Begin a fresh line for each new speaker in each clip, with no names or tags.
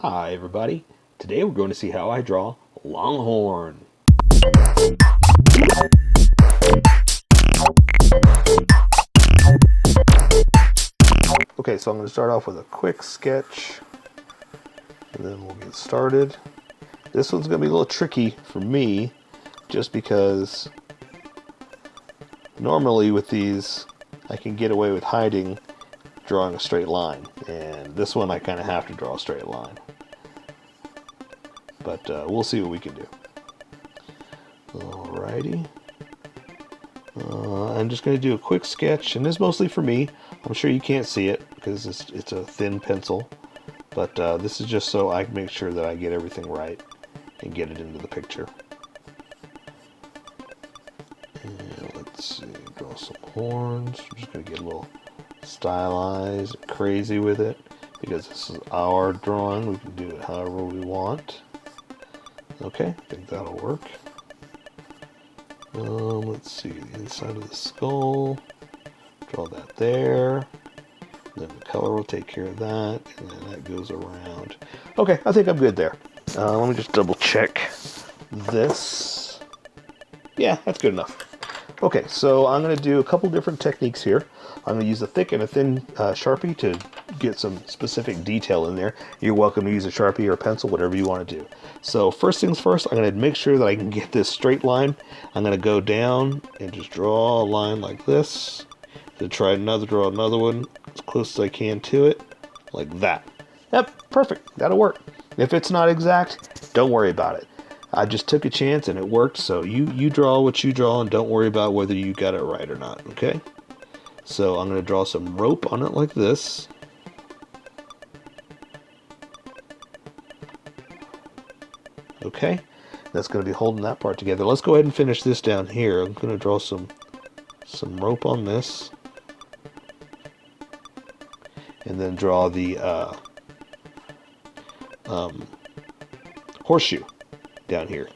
Hi everybody, today we're going to see how I draw Longhorn. Okay, so I'm going to start off with a quick sketch and then we'll get started. This one's going to be a little tricky for me just because normally with these I can get away with hiding drawing a straight line, and this one I kind of have to draw a straight line. But we'll see what we can do. Alrighty. I'm just going to do a quick sketch, and this is mostly for me. I'm sure you can't see it because it's a thin pencil, but this is just so I can make sure that I get everything right and get it into the picture. And let's see, draw some horns. I'm just going to get a little stylized and crazy with it because this is our drawing. We can do it however we want. Okay, I think that'll work. Let's see, the inside of the skull, draw that there, then the color will take care of that, and then that goes around. Okay, I think I'm good there. Let me just double check this. Yeah, that's good enough. Okay, so I'm going to do a couple different techniques here. I'm going to use a thick and a thin Sharpie to get some specific detail in there. You're welcome to use a Sharpie or a pencil, whatever you want to do. So first things first, I'm going to make sure that I can get this straight line. I'm going to go down and just draw a line like this. Then draw another one as close as I can to it, like that. Yep, perfect. That'll work. If it's not exact, don't worry about it. I just took a chance and it worked, so you draw what you draw and don't worry about whether you got it right or not, okay? So I'm going to draw some rope on it like this. Okay, that's going to be holding that part together. Let's go ahead and finish this down here. I'm going to draw some rope on this. And then draw the horseshoe down here.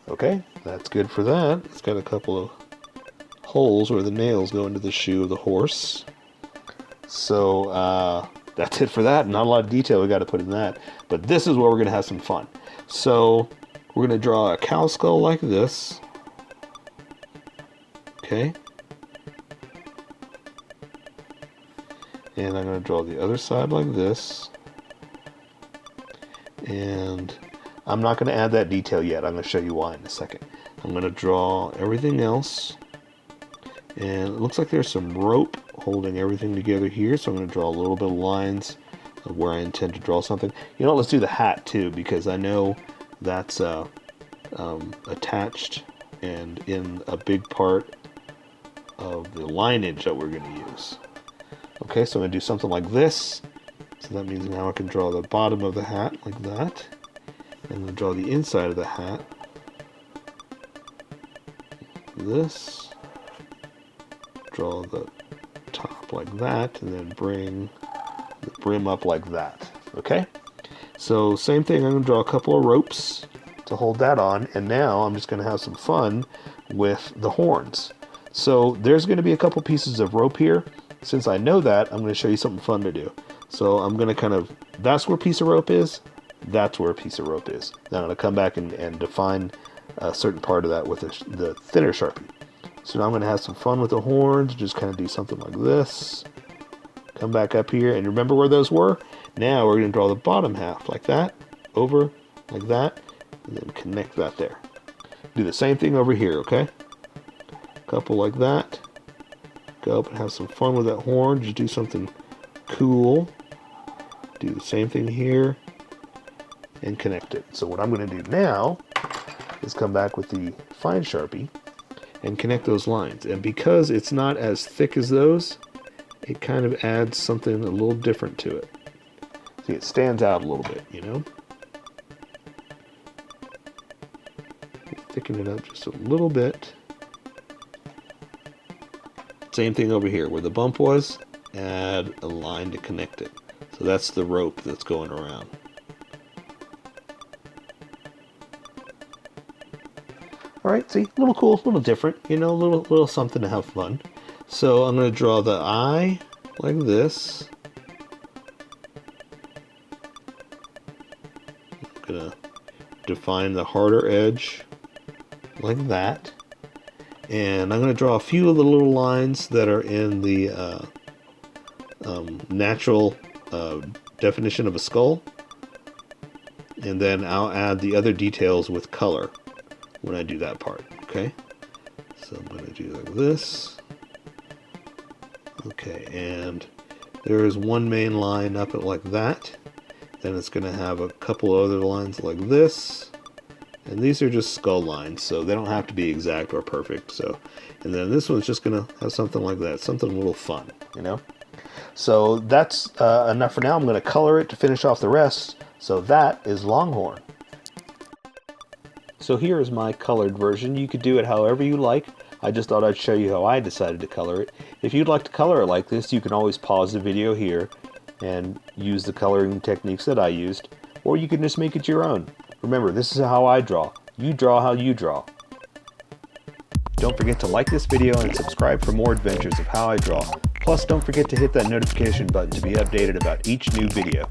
Okay, that's good for that. It's got a couple of holes where the nails go into the shoe of the horse. So that's it for that. Not a lot of detail we got to put in that, but this is where we're going to have some fun. So we're going to draw a cow skull like this. Okay. And I'm going to draw the other side like this. And I'm not going to add that detail yet. I'm going to show you why in a second. I'm going to draw everything else. And it looks like there's some rope holding everything together here. So I'm going to draw a little bit of lines of where I intend to draw something. You know what? Let's do the hat too, because I know that's attached and in a big part of the lineage that we're going to use. Okay, so I'm going to do something like this. So that means now I can draw the bottom of the hat like that. And then draw the inside of the hat. This. Draw the top like that. And then bring the brim up like that. Okay? So same thing, I'm going to draw a couple of ropes to hold that on. And now I'm just going to have some fun with the horns. So there's going to be a couple pieces of rope here. Since I know that, I'm going to show you something fun to do. So I'm going to that's where a piece of rope is, that's where a piece of rope is. Then I'm going to come back and define a certain part of that with the thinner Sharpie. So now I'm going to have some fun with the horns, just kind of do something like this. Come back up here, and remember where those were? Now we're going to draw the bottom half like that, over, like that, and then connect that there. Do the same thing over here, okay? Couple like that. Go up and have some fun with that horn. Just do something cool. Do the same thing here and connect it. So what I'm going to do now is come back with the fine Sharpie and connect those lines. And because it's not as thick as those, it kind of adds something a little different to it. See, it stands out a little bit, you know? Thicken it up just a little bit. Same thing over here, where the bump was, add a line to connect it. So that's the rope that's going around. All right, see, a little cool, a little different, you know, a little something to have fun. So I'm going to draw the eye like this. I'm going to define the harder edge like that. And I'm going to draw a few of the little lines that are in the natural definition of a skull. And then I'll add the other details with color when I do that part, okay? So I'm going to do like this. Okay, and there is one main line up at like that. Then it's going to have a couple other lines like this. And these are just skull lines, so they don't have to be exact or perfect. So, and then this one's just going to have something like that, something a little fun, you know? So that's enough for now. I'm going to color it to finish off the rest. So that is Longhorn. So here is my colored version. You could do it however you like. I just thought I'd show you how I decided to color it. If you'd like to color it like this, you can always pause the video here and use the coloring techniques that I used, or you can just make it your own. Remember, this is how I draw. You draw how you draw. Don't forget to like this video and subscribe for more adventures of how I draw. Plus, don't forget to hit that notification button to be updated about each new video.